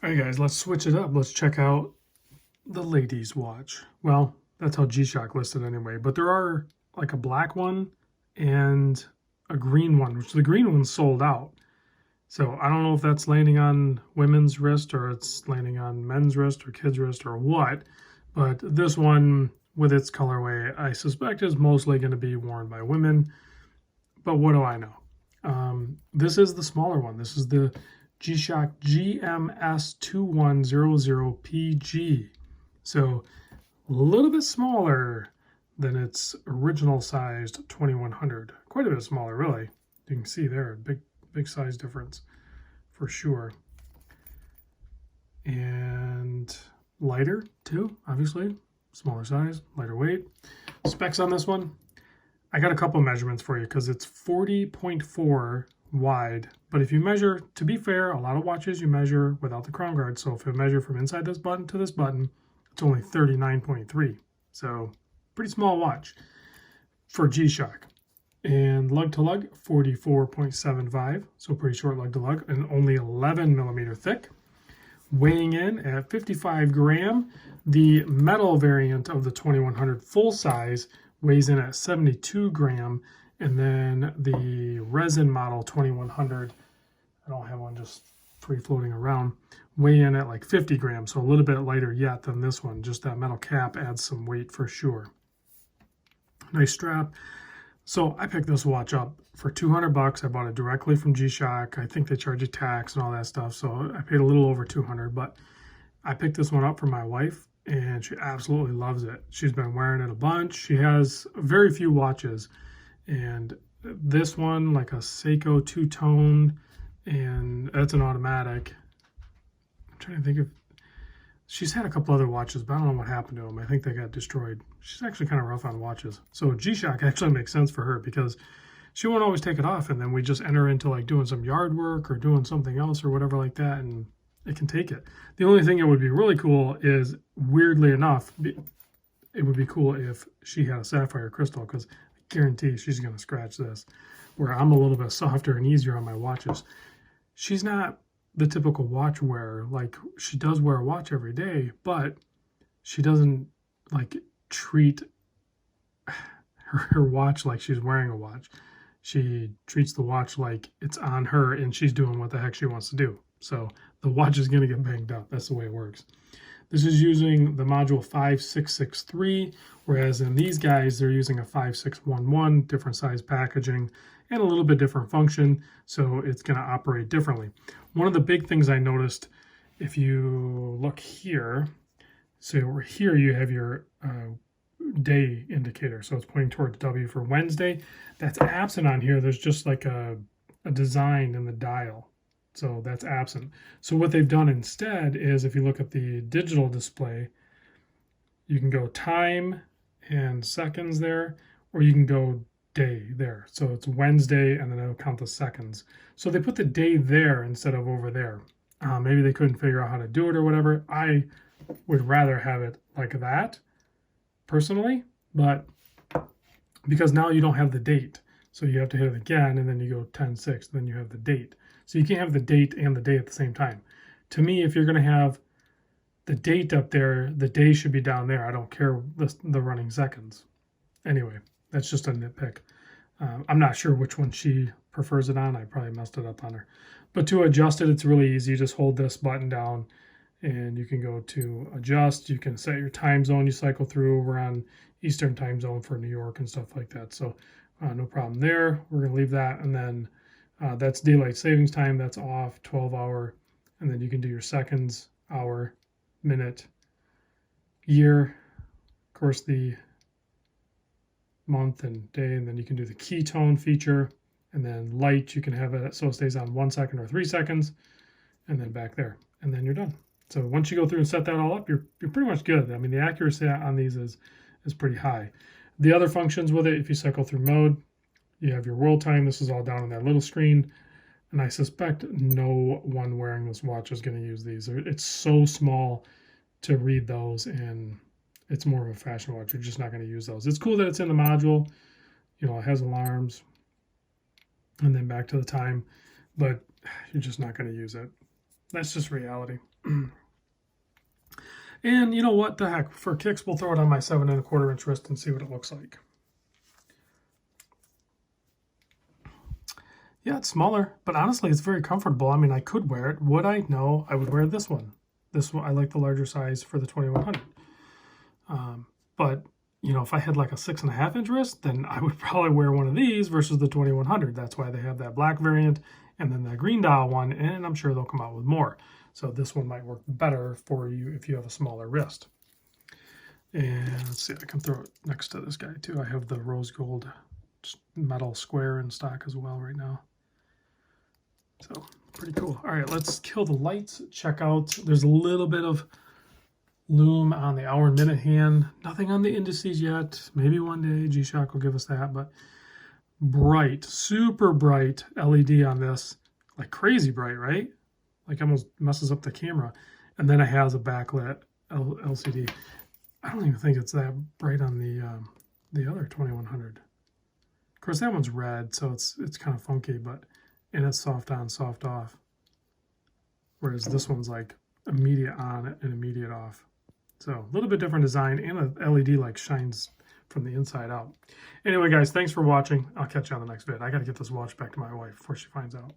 All right, guys, let's switch it up. Let's check out the ladies' watch. Well, that's how G-Shock listed anyway, but there are like a black one and a green one, which the green one's sold out. So I don't know if that's landing on women's wrist or it's landing on men's wrist or kids' wrist or what, but this one with its colorway, I suspect is mostly going to be worn by women, but what do I know? This is the smaller one. This is the G-Shock gm-s2100pg. So a little bit smaller than its original sized 2100. Quite a bit smaller, really. You can see there, big size difference for sure. And lighter too, obviously. Smaller size, lighter weight. Specs on this one, I got a couple measurements for you because it's 40.4 wide. But if you measure, to be fair, a lot of watches you measure without the crown guard. So if you measure from inside this button to this button, it's only 39.3. So pretty small watch for G-Shock. And lug to lug, 44.75. So pretty short lug to lug and only 11 millimeter thick. Weighing in at 55 gram. The metal variant of the 2100 full size weighs in at 72 gram. And then the resin model 2100, I don't have one just free floating around, weigh in at like 50 grams, so a little bit lighter yet than this one. Just that metal cap adds some weight for sure. Nice strap. So I picked this watch up for 200 bucks. I bought it directly from G-Shock. I think they charge you tax and all that stuff, so I paid a little over 200, but I picked this one up for my wife and she absolutely loves it. She's been wearing it a bunch. She has very few watches, and this one, like a Seiko two-tone, and that's an automatic. I'm trying to think of, she's had a couple other watches, but I don't know what happened to them. I think they got destroyed. She's actually kind of rough on watches. So G-Shock actually makes sense for her because she won't always take it off, and then we just enter into like doing some yard work or doing something else or whatever like that, and it can take it. The only thing that would be really cool is, weirdly enough, it would be cool if she had a sapphire crystal, because guarantee she's going to scratch this, where I'm a little bit softer and easier on my watches. She's not the typical watch wearer. Like, she does wear a watch every day, but she doesn't like treat her watch like she's wearing a watch. She treats the watch like it's on her and she's doing what the heck she wants to do. So the watch is going to get banged up. That's the way it works. This is using the module 5663, whereas in these guys, they're using a 5611, different size packaging, and a little bit different function, so it's going to operate differently. One of the big things I noticed, if you look here, so over here you have your day indicator, so it's pointing towards W for Wednesday. That's absent on here. There's just like a design in the dial. So that's absent. So what they've done instead is, if you look at the digital display, you can go time and seconds there, or you can go day there. So it's Wednesday, and then it'll count the seconds. So they put the day there instead of over there. Maybe they couldn't figure out how to do it or whatever. I would rather have it like that, personally, but because now you don't have the date. So you have to hit it again, and then you go 10-6, then you have the date. So you can't have the date and the day at the same time. To me, if you're going to have the date up there, the day should be down there. I don't care the running seconds. Anyway, that's just a nitpick. I'm not sure which one she prefers it on. I probably messed it up on her. But to adjust it, it's really easy. You just hold this button down, and you can go to adjust. You can set your time zone you cycle through. We're on Eastern time zone for New York and stuff like that. So no problem there. We're going to leave that, and then that's daylight savings time. That's off, 12-hour, and then you can do your seconds, hour, minute, year, of course the month and day, and then you can do the ketone feature, and then light, you can have it so it stays on 1 second or 3 seconds, and then back there, and then you're done. So once you go through and set that all up, you're pretty much good. I mean, the accuracy on these is pretty high. The other functions with it, if you cycle through mode, you have your world time. This is all down on that little screen. And I suspect no one wearing this watch is going to use these. It's so small to read those, and it's more of a fashion watch. You're just not going to use those. It's cool that it's in the module. You know, it has alarms. And then back to the time. But you're just not going to use it. That's just reality. And you know what? The heck, for kicks, we'll throw it on my 7 1/4 inch wrist and see what it looks like. Yeah, it's smaller, but honestly, it's very comfortable. I mean, I could wear it. Would I? No, I would wear this one. This one, I like the larger size for the 2100. But you know, if I had like a 6 1/2 inch wrist, then I would probably wear one of these versus the 2100. That's why they have that black variant and then the green dial one, and I'm sure they'll come out with more. So this one might work better for you if you have a smaller wrist. And let's see, I can throw it next to this guy too. I have the rose gold metal square in stock as well right now. So pretty cool. All right, let's kill the lights. Check out, there's a little bit of Lume on the hour and minute hand. Nothing on the indices yet. Maybe one day G-Shock will give us that, but bright, super bright LED on this. Like crazy bright, right? Like almost messes up the camera. And then it has a backlit LCD. I don't even think it's that bright on the other 2100. Of course, that one's red, so it's kind of funky, but and it's soft on, soft off. Whereas this one's like immediate on and immediate off. So a little bit different design, and a LED like shines from the inside out. Anyway, guys, thanks for watching. I'll catch you on the next vid. I got to get this watch back to my wife before she finds out.